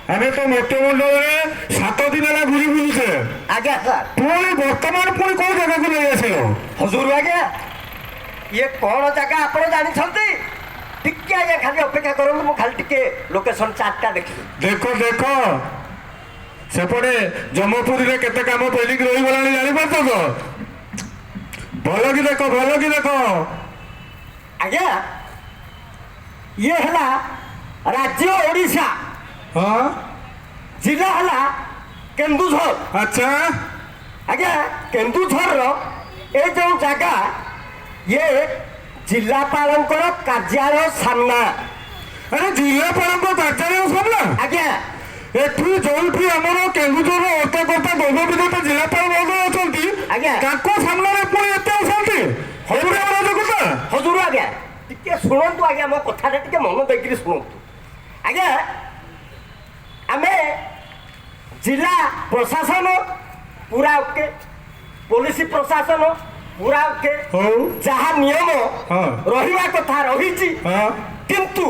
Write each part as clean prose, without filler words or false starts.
ଆମେ ତ ମନ୍ତ୍ରିମଣ୍ଡଳରେ 7 ଦିନ ହେଲା ଘୁରି ବୁଲୁଛେ। ଆଜ୍ଞା ସାର୍। ପୁଣି ବର୍ତ୍ତମାନ ପୁଣି କୋଉ ଜାଗାକୁ ନେଇ ଆସିଲ? ହଜୁର ଆଜ୍ଞା ଇଏ କ'ଣ ଜାଗା ଆପଣ ଜାଣିଛନ୍ତି? ଟିକେ ଆଜ୍ଞା ଖାଲି ଅପେକ୍ଷା କରନ୍ତୁ, ମୁଁ ଖାଲି ଟିକେ ଲୋକେସନ ଚାର୍ଟଟା ଦେଖିବି। ଦେଖ ଦେଖ ସେପଟେ ଜମପୁରୀରେ କେତେ କାମ ପେଲିକି ରହିଗଲାଣି ଜାଣିପାରୁଛ ତ? ଭଲ କି ଦେଖ, ଭଲ କି ଦେଖ। ଆଜ୍ଞା ଇଏ ହେଲା ରାଜ୍ୟ ଓଡ଼ିଶା, ହଁ ଜିଲ୍ଲା ହେଲା କେନ୍ଦୁଝର। ଆଚ୍ଛା ଆଜ୍ଞା କେନ୍ଦୁଝରର ଏ ଯେଉଁ ଜାଗା ଇଏ ଜିଲ୍ଲାପାଳଙ୍କର କାର୍ଯ୍ୟାଳୟ ସାମ୍ନା। ଆରେ ଜିଲ୍ଲାପାଳଙ୍କ କାର୍ଯ୍ୟାଳୟ ସାମ୍ନା? ଆଜ୍ଞା ଏଠି ଯୋଉଠି ଆମର କେନ୍ଦୁଝର ଅର୍ଥକର୍ତ୍ତା ଦଣ୍ଡବିଧାତା ଜିଲ୍ଲାପାଳ ମହୋଦୟ ଅଛନ୍ତି, ଆଜ୍ଞା ତାଙ୍କ ସାମ୍ନାରେ ପୁଣି ଏତେ ଅଛନ୍ତି? ହଜୁର ଆଜ୍ଞା ଟିକେ ଶୁଣନ୍ତୁ ଆଜ୍ଞା, ମୋ କଥାଟା ଟିକେ ମନ ଦେଇକିରି ଶୁଣନ୍ତୁ। ଆଜ୍ଞା ଆମେ ଜିଲ୍ଲା ପ୍ରଶାସନ ପୁରା ଓକେ, ପୋଲିସ ପ୍ରଶାସନ ପୁରା ଓକେ, ଯାହା ନିୟମ ରହିବା କଥା ରହିଛି। କିନ୍ତୁ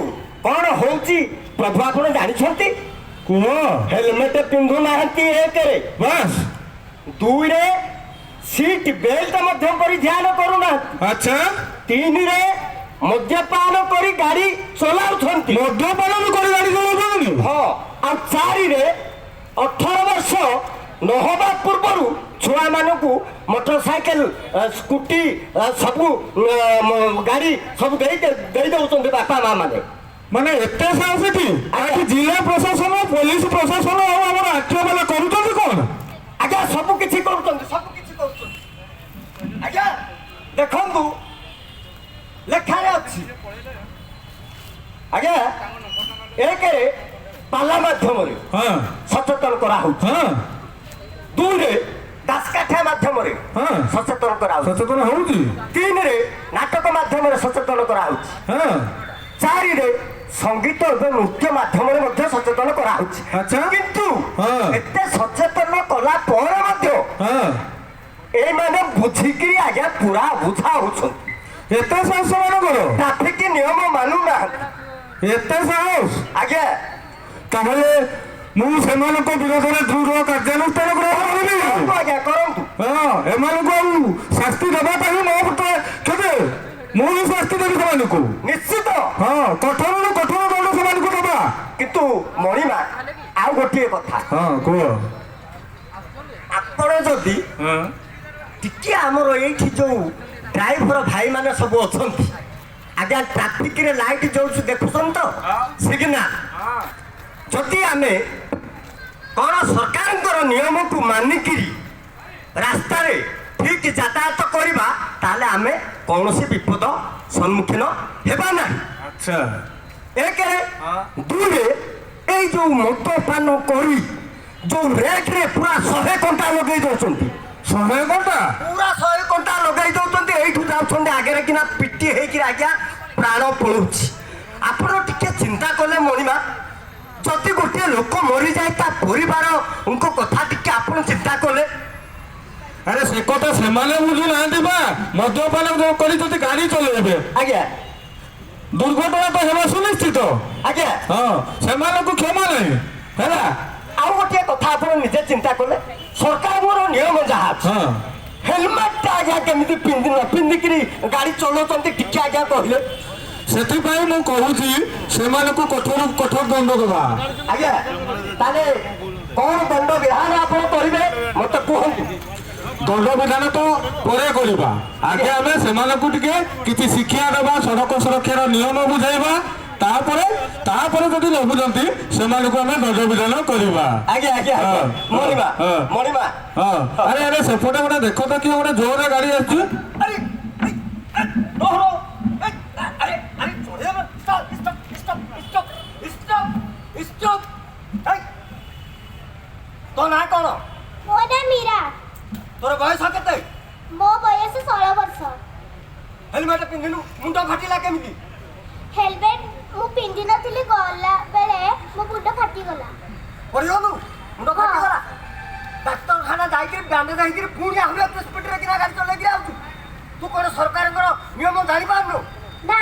କ'ଣ ହଉଛି ପ୍ରଭୁ ଆପଣ ଜାଣିଛନ୍ତି? କୁହ। ହେଲମେଟ ପିନ୍ଧୁନାହାନ୍ତି ଏକରେ, ବାସ୍। 2ରେ ସିଟ୍ ବେଲ୍ଟ ମଧ୍ୟ ପରିଧାନ କରୁନାହାନ୍ତି। ଆଚ୍ଛା 3ରେ ମଦ୍ୟପାନ କରି ଗାଡ଼ି ଚଲାଉଛନ୍ତି। ମଦ୍ୟପାନ କରି ଗାଡ଼ି ଚଲାଉଛନ୍ତି? ହଁ। ଆଉ 4ରେ 18 ବର୍ଷ ନହେବା ପୂର୍ବରୁ ଛୁଆମାନଙ୍କୁ ମୋଟରସାଇକେଲ ସ୍କୁଟି ସବୁ ଗାଡ଼ି ସବୁ ଦେଇ ଦେଉଛନ୍ତି ବାପା ମା ମାନେ। ମାନେ ଏତେ ସାହସ ଏଠି? ଜିଲ୍ଲା ପ୍ରଶାସନ, ପୋଲିସ ପ୍ରଶାସନ ଆଉ ଆମର ଆଖ୍ୟା ବାଲା କରୁଛନ୍ତି କ'ଣ? ଆଜ୍ଞା ସବୁ କିଛି କରୁଛନ୍ତି, ସବୁ କିଛି କରୁଛନ୍ତି। ଆଜ୍ଞା ଦେଖନ୍ତୁ ଲେଖାରେ ଅଛି। ଆଜ୍ଞା 1ରେ ପାଲା ମାଧ୍ୟମରେ ସଚେତନ କରାହଉଛି। 2ରେ ଦାସକାଠିଆ ମାଧ୍ୟମରେ ସଚେତନ କରାହଉଛି। ସଚେତନ ହଉଛି। 3ରେ ନାଟକ ମାଧ୍ୟମରେ ସଚେତନ କରାହଉଛି। 4ରେ ସଙ୍ଗୀତ ଏବଂ ନୃତ୍ୟ ମାଧ୍ୟମରେ ମଧ୍ୟ ସଚେତନ କରାହଉଛି। କିନ୍ତୁ ଏତେ ସଚେତନ କଲା ପରେ ମଧ୍ୟ ଏଇମାନେ ବୁଝିକିରି ଆଜ୍ଞା ପୁରା ବୁଝା ହଉଛନ୍ତି। ଏତେ ସାହସ ମାନଙ୍କର? ଟ୍ରାଫିକ ନିୟମ ମାନୁନାହାନ୍ତି। ଏତେ ସାହସ? ଆଜ୍ଞା ତାହେଲେ ମୁଁ ସେମାନଙ୍କ ବିରୋଧରେ ଦୃଢ କାର୍ଯ୍ୟାନୁଷ୍ଠାନ ଗ୍ରହଣ କରିବି। ଆଜ୍ଞା କରନ୍ତୁ। ଏମାନଙ୍କୁ ଆଉ ଶାସ୍ତି ଦେବା ପାଇଁ ମୋ କେବେ ମୁଁ ବି ଶାସ୍ତି ଦେବି ସେମାନଙ୍କୁ। ନିଶ୍ଚିତ। କଠୋରରୁ କଠୋର ଦଣ୍ଡ ସେମାନଙ୍କୁ ଦେବା। କିନ୍ତୁ ମଣିମା ଆଉ ଗୋଟିଏ କଥା। କୁହ। ଆପଣ ଯଦି ଟିକେ ଆମର ଏଇଠି ଯୋଉ ଡ୍ରାଇଭର ଭାଇମାନେ ସବୁ ଅଛନ୍ତି, ଆଜ୍ଞା ଟ୍ରାଫିକରେ ଲାଇଟ୍ ଜଳୁଛି ଦେଖୁଛନ୍ତି ତ ସିଗ୍ନାଲ, ଯଦି ଆମେ କ'ଣ ସରକାରଙ୍କର ନିୟମକୁ ମାନିକିରି ରାସ୍ତାରେ ଠିକ୍ ଯାତାୟାତ କରିବା ତାହେଲେ ଆମେ କୌଣସି ବିପଦ ସମ୍ମୁଖୀନ ହେବା ନାହିଁ। ଆଚ୍ଛା 1ରେ 2ରେ ଏଇ ଯୋଉ ମଦ୍ୟପାନ କରି ଯୋଉ ରେଟ୍ରେ ପୁରା 100 କଣ୍ଟା ଲଗେଇ ଦଉଛନ୍ତି। 100 କଣ୍ଟା? ପୁରା 100 କଣ୍ଟା ଲଗେଇ ଦଉଛନ୍ତି। ଏଇଠୁ ଯାଉଛନ୍ତି ଆଗରେ କିନା ପିଟି ହେଇକିରି ଆଜ୍ଞା ପ୍ରାଣ ପଳଉଛି। ଆପଣ ଟିକେ ଚିନ୍ତା କଲେ ମଣିମା, ଯଦି ଗୋଟିଏ ଲୋକ ମରିଯାଏ ତା ପରିବାରଙ୍କ କଥା ଟିକେ ଆପଣ ଚିନ୍ତା କଲେ। ଆରେ ସେ କଥା ସେମାନେ ବୁଝୁନାହାନ୍ତି ବା। ମଦ୍ୟପାନ କରି ଯଦି ଗାଡ଼ି ଚଲେଇବେ ଆଜ୍ଞା ଦୁର୍ଘଟଣା ତ ହେବା ସୁନିଶ୍ଚିତ। ଆଜ୍ଞା ସେମାନଙ୍କୁ କ୍ଷମା ନାହିଁ ହେଲା। ଆଉ ଗୋଟିଏ କଥା ଆପଣ ନିଜେ ଚିନ୍ତା କଲେ, ସରକାରଙ୍କର ନିୟମ ଯାହା ଅଛି, ହେଲମେଟଟା ଆଜ୍ଞା କେମିତି ପିନ୍ଧିକିରି ଗାଡ଼ି ଚଲାଉଛନ୍ତି ଟିକେ ଆଜ୍ଞା କହିଲେ। ସେଥିପାଇଁ ମୁଁ କହୁଛି ସେମାନଙ୍କୁ କଠୋର କଠୋର ଦଣ୍ଡ ଦେବା। ଆଜ୍ଞା ତାହେଲେ କ'ଣ ଦଣ୍ଡ ବିଧାନ ଆପଣ କରିବେ ମତେ କୁହନ୍ତୁ। ଦଣ୍ଡ ବିଧାନ ତ ପରେ କରିବା, ଆଗେ ଆମେ ସେମାନଙ୍କୁ ଟିକେ କିଛି ଶିକ୍ଷା ଦେବା, ସଡ଼କ ସୁରକ୍ଷାର ନିୟମ ବୁଝାଇବା, ତାପରେ ଯଦି ନ ବୁଝନ୍ତି ସେମାନଙ୍କୁ ଆମେ ଦଣ୍ଡ ବିଧାନ କରିବା। ଆଜ୍ଞା ଆଜ୍ଞା ମଣିମା ମଣିମା। ଆରେ ସେପଟେ ଗୋଟେ ଦେଖ ତ କିଏ ଗୋଟେ ଜୋରରେ ଗାଡ଼ି ଆସୁଛି। ତୋ ନାଁ କ'ଣ? ମୋ ନାଁ ମୀରା। ତୋର ବୟସ କେତେ? ମୋ ବୟସ 16 ବର୍ଷ। ହେଲମେଟ ପିନ୍ଧିନୁ, ମୁଣ୍ଡ ଫାଟିଲା କେମିତି? ହେଲମେଟ ମୁଁ ପିନ୍ଧି ନଥିଲି, ଗଲା ବେଳେ ମୋ ମୁଣ୍ଡ ଫାଟିଗଲା। ପଡ଼ିଗଲୁ? ମୁଣ୍ଡ ଫାଟିଗଲା? ଡାକ୍ତରଖାନା ଯାଇକିରି ବ୍ୟାଣ୍ଡେଜ ହେଇକିରି ପୁଣି ଆହୁରି ଏତେ ସ୍ପିଡରେ କିନା ଗାଡ଼ି ଚଲେଇକିରି ଆଉଛୁ। ତୁ କ'ଣ ସରକାରଙ୍କର ନିୟମ ଜାଣିପାରୁନୁ? ନା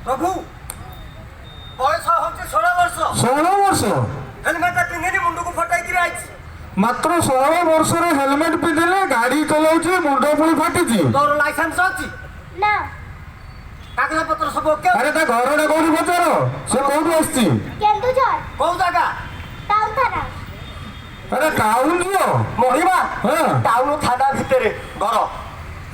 ପ୍ରଭୁ ବୟସ ହେଉଛି 16 ବର୍ଷ। 16 ବର୍ଷ? ହେଲମେଟ ମାତ୍ର 16 ବର୍ଷରେ ହେଲମେଟ ପିନ୍ଧିଲେ ଗାଡି ଚଲାଉଛି ମୁଣ୍ଡ ପୁଣି ଫାଟିଛି। ତୋର ଲାଇସେନ୍ସ ଅଛି? ନା କାଗଜ ପତ୍ର ସବୁ ଓକେ? ଆରେ ତା ଘରଟା କୋଉଠି ପଚାର, ସେ କୋଉଠୁ ଆସିଛି? କେନ୍ଦୁଝର କୋଉ ଜାଗା? ଟାଉନ ଥାନା। ଆରେ ଟାଉନ ଝିଅ? ମହିମା ହଁ ଟାଉନ ଥାନା ଭିତରେ ଘର।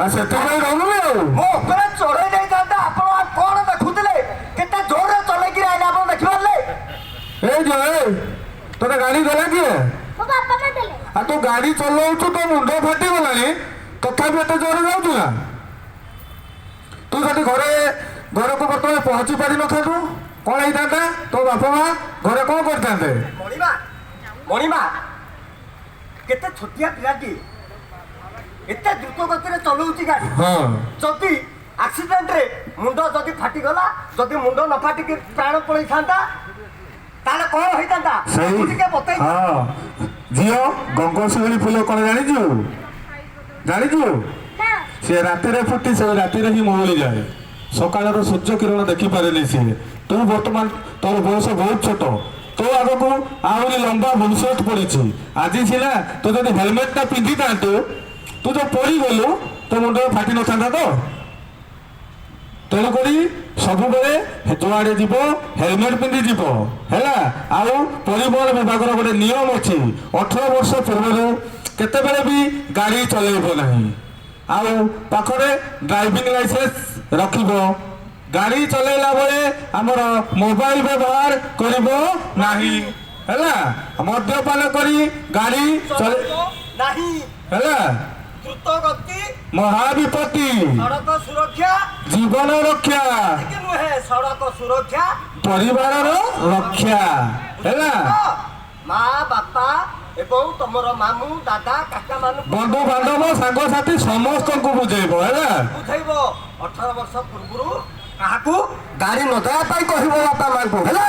ଆଉ ସେଥିପାଇଁ ରହୁନି ଆଉ। ମୋ ଉପରେ ଚଢେଇ ଦେଇଥାନ୍ତା। ଆପଣ ଆଉ କଣ ଦେଖୁଥିଲେ? କେତେ ଜୋରରେ ଚଲେଇକିରି ଆଇଲେ ଆପଣ ଦେଖିପାରିଲେ? ଏ ଯେ ତୋତେ ଗାଡି ଦେଲା କିଏ? ମୋ ବାପା ମା ଦେଲେ। ଆଉ ତୁ ଗାଡି ଚଲାଉଛୁ, ତୋ ମୁଣ୍ଡ ଫାଟିଗଲାଣି, ତଥାପି ଏତେ ଜୋରରେ ଯାଉଛୁ ନା? ତୁ ଯଦି ଘରକୁ ବର୍ତ୍ତମାନ ପହଞ୍ଚି ପାରିନଥାନ୍ତୁ କଣ ହେଇଥାନ୍ତା? ତୋ ବାପା ମା ଘରେ କଣ କରିଥାନ୍ତେ? ମଣିମା କେତେ ଛୋଟିଆ ପିଲାଟି ଏତେ ଦ୍ରୁତ ଗତିରେ ଚଲାଉଛି ଗାଡି। ହଁ ଯଦି ଆକ୍ସିଡେଣ୍ଟରେ ମୁଣ୍ଡ ଯଦି ଫାଟିଗଲା, ଯଦି ମୁଣ୍ଡ ନ ଫାଟିକି ପ୍ରାଣ ପଳେଇଥାନ୍ତା ତାହେଲେ କଣ ହେଇଥାନ୍ତା? ସେଇ ଟିକେ ବତେଇ। ହଁ ଝିଅ, ଗଙ୍ଗଶିଉଳି ଫୁଲ କଣ ଜାଣିଛୁ? ଜାଣିଛୁ? ନା ସେ ରାତିରେ ଫୁଟି ସେ ରାତିରେ ହିଁ ମଉଳି ଯାଏ। ସକାଳର ସୂର୍ଯ୍ୟ କିରଣ ଦେଖିପାରେନି ସିଏ। ତୁ ବର୍ତ୍ତମାନ ତୋର ବୟସ ବହୁତ ଛୋଟ, ତୋ ଆଗକୁ ଆହୁରି ଲମ୍ବା ଭବିଷ୍ୟତ ପଡ଼ିଛି। ଆଜି ସିନା ତୁ ଯଦି ହେଲମେଟଟା ପିନ୍ଧିଥାନ୍ତୁ, ତୁ ଯୋଉ ପଡ଼ିଗଲୁ ତୋ ମୁଣ୍ଡ ଫାଟି ନଥାନ୍ତା ତ? ତେଣୁକରି ସବୁବେଳେ ଯୁଆଡ଼େ ଯିବ ହେଲମେଟ ପିନ୍ଧି ଯିବ ହେଲା। ଆଉ ପରିବହନ ବିଭାଗର ଗୋଟେ ନିୟମ ଅଛି, 18 ବର୍ଷ ପୂର୍ବରୁ କେତେବେଳେ ବି ଗାଡ଼ି ଚଲେଇବ ନାହିଁ। ଆଉ ପାଖରେ ଡ୍ରାଇଭିଂ ଲାଇସେନ୍ସ ରଖିବ। ଗାଡ଼ି ଚଲେଇଲା ବେଳେ ଆମର ମୋବାଇଲ ବ୍ୟବହାର କରିବ ନାହିଁ ହେଲା। ମଦ୍ୟପାନ କରି ଗାଡ଼ି ନାହିଁ ହେଲା। ଦ୍ରୁତ ଗତି ମହାବିପତ୍ତି, ସଡ଼କ ସୁରକ୍ଷା ଜୀବନ ରକ୍ଷା, ନୁହେଁ ସଡ଼କ ସୁରକ୍ଷା ପରିବାରର ରକ୍ଷା ହେଲା। ମା ବାପା ଏବଂ ତମର ମାମୁଁ ଦାଦା କାକା ମାନଙ୍କୁ ବନ୍ଧୁ ବାନ୍ଧବ ସାଙ୍ଗସାଥି ସମସ୍ତଙ୍କୁ ବୁଝେଇବ ହେଲା। ବୁଝେଇବ। 18 ବର୍ଷ ପୂର୍ବରୁ କାହାକୁ ଗାଡ଼ି ନ ଦେବା ପାଇଁ କହିବ ବାପା ମାଙ୍କୁ ହେଲା।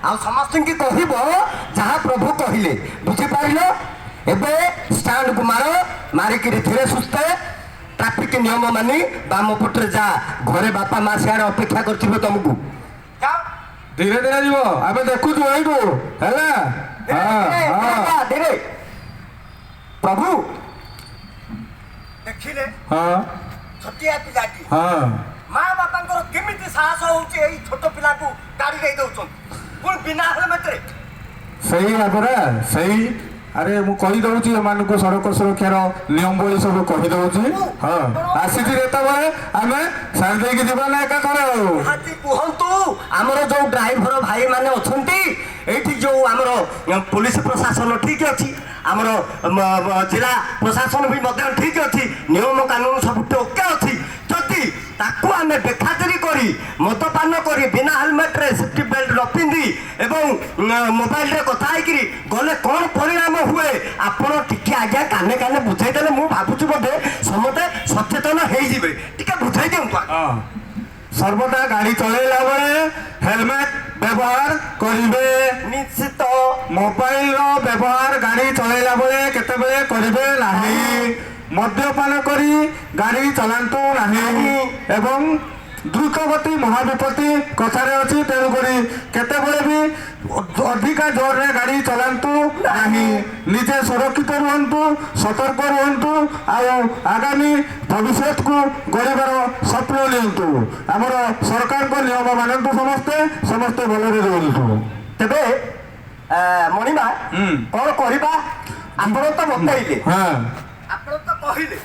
ଆଉ ସମସ୍ତଙ୍କୁ କହିବ ଯାହା ପ୍ରଭୁ କହିଲେ। ବୁଝିପାରିଲ? ଏବେ ଷ୍ଟାଣ୍ଡକୁ ମାରିକିରି ଧୀରେ ସୁସ୍ଥେ ଟ୍ରାଫିକ ନିୟମ ମାନି ବାମ ପଟରେ ଯା। ଘରେ ବାପା ମା ସିଆଡ଼େ ଅପେକ୍ଷା କରିଥିବେ ତମକୁ। ଧୀରେ ଧୀରେ ଯିବ, ଆମେ ଦେଖୁଛୁ ଏଇଠୁ ହେଲା। ଧୀରେ ପ୍ରଭୁ ଦେଖିଲେ ହଁ ଛୋଟିଆ ପିଲାଟି, ହଁ ମା ବାପାଙ୍କର କେମିତି ସାହସ ହଉଛି ଏଇ ଛୋଟ ପିଲାକୁ ଗାଡ଼ି ଦେଇ ଦଉଛନ୍ତି, ପୁଣି ବିନା ହେଲମେଟରେ। ସେଇ ପରା ସେଇ। ଆରେ ମୁଁ କହିଦଉଛି ଏମାନଙ୍କୁ ସଡ଼କ ସୁରକ୍ଷାର ନିୟମ ଭଳି ସବୁ କହିଦଉଛି। ହଁ ଆସିଛି ଯେତେବେଳେ ଆମେ ସାରି ଦେଇକି ଯିବା ନା ଏକା ଥରେ ଆଉ। ନିହାତି କୁହନ୍ତୁ। ଆମର ଯୋଉ ଡ୍ରାଇଭର ଭାଇମାନେ ଅଛନ୍ତି ଏଇଠି, ଯୋଉ ଆମର ପୋଲିସ ପ୍ରଶାସନ ଠିକ ଅଛି, ଆମର ଜିଲ୍ଲା ପ୍ରଶାସନ ବି ମଧ୍ୟ ଠିକ ଅଛି, ନିୟମ କାନୁନ ସବୁ ଓକେ ଅଛି। ଯଦି ତାକୁ ଆମେ ବେଖାତିରି କରି ମଦପାନ କରି ବିନା ହେଲମେଟରେ ସେଫ୍ଟି ବେଲ୍ଟ ନ ପିନ୍ଧି ଏବଂ ମୋବାଇଲରେ କଥା ହେଇକିରି ଗଲେ କ'ଣ ପରିଣାମ ହୁଏ ଆପଣ ଟିକେ ଆଜ୍ଞା କାନେ କାନେ ବୁଝେଇ ଦେଲେ ମୁଁ ଭାବୁଛି ବୋଧେ ସମସ୍ତେ ସଚେତନ ହେଇଯିବେ। ଟିକେ ବୁଝେଇ ଦିଅନ୍ତୁ। ସର୍ବଦା ଗାଡ଼ି ଚଲେଇଲା ବେଳେ ହେଲମେଟ ବ୍ୟବହାର କରିବେ ନିଶ୍ଚିତ। ମୋବାଇଲର ବ୍ୟବହାର ଗାଡ଼ି ଚଲେଇଲା ବେଳେ କେତେବେଳେ କରିବେ ନାହିଁ। ମଦ୍ୟପାନ କରି ଗାଡ଼ି ଚଲାନ୍ତୁ ନାହିଁ ଏବଂ ଦ୍ରୁତଗତି ମହାବିପତ୍ତି କଥାରେ ଅଛି। ତେଣୁକରି କେତେବେଳେ ବି ଅଧିକା ଜୋରରେ ଗାଡ଼ି ଚଲାନ୍ତୁ ନାହିଁ। ନିଜେ ସୁରକ୍ଷିତ ରୁହନ୍ତୁ, ସତର୍କ ରୁହନ୍ତୁ, ଆଉ ଆଗାମୀ ଭବିଷ୍ୟତକୁ ଗଢ଼ିବାର ସ୍ୱପ୍ନ ନିଅନ୍ତୁ। ଆମର ସରକାରଙ୍କ ନିୟମ ମାନନ୍ତୁ, ସମସ୍ତେ ଭଲରେ ରୁହନ୍ତୁ। ତେବେ ମଣିମା କ'ଣ କରିବା? ଆପଣ ତ ବତେଇଲେ, ଆପଣ ତ କହିଲେ,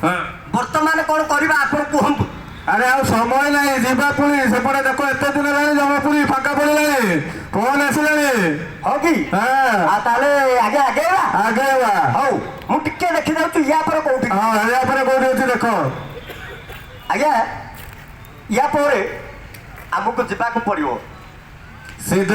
ବର୍ତ୍ତମାନ କ'ଣ କରିବା ଆପଣ କୁହନ୍ତୁ। ଆରେ ଆଉ ସମୟ ନାହିଁ, ଯିବା ପୁଣି ସେପଟେ ଦେଖ ଏତେ ଦିନ ହେଲାଣି ଜମପୁରୀ ଫାଙ୍କା ପଡ଼ିଲାଣି, ଫୋନ ଆସିଲାଣି। ହଉ କି? ଆଉ ତାହେଲେ ଆଗେଇବା। ହଉ ମୁଁ ଟିକେ ଦେଖି ଯାଉଛି ୟା ପରେ କୋଉଠି। ହଁ ୟା ପରେ କୋଉଠି ଅଛି ଦେଖ। ଆଜ୍ଞା ୟା ପରେ ଆମକୁ ଯିବାକୁ ପଡ଼ିବ ସିଧା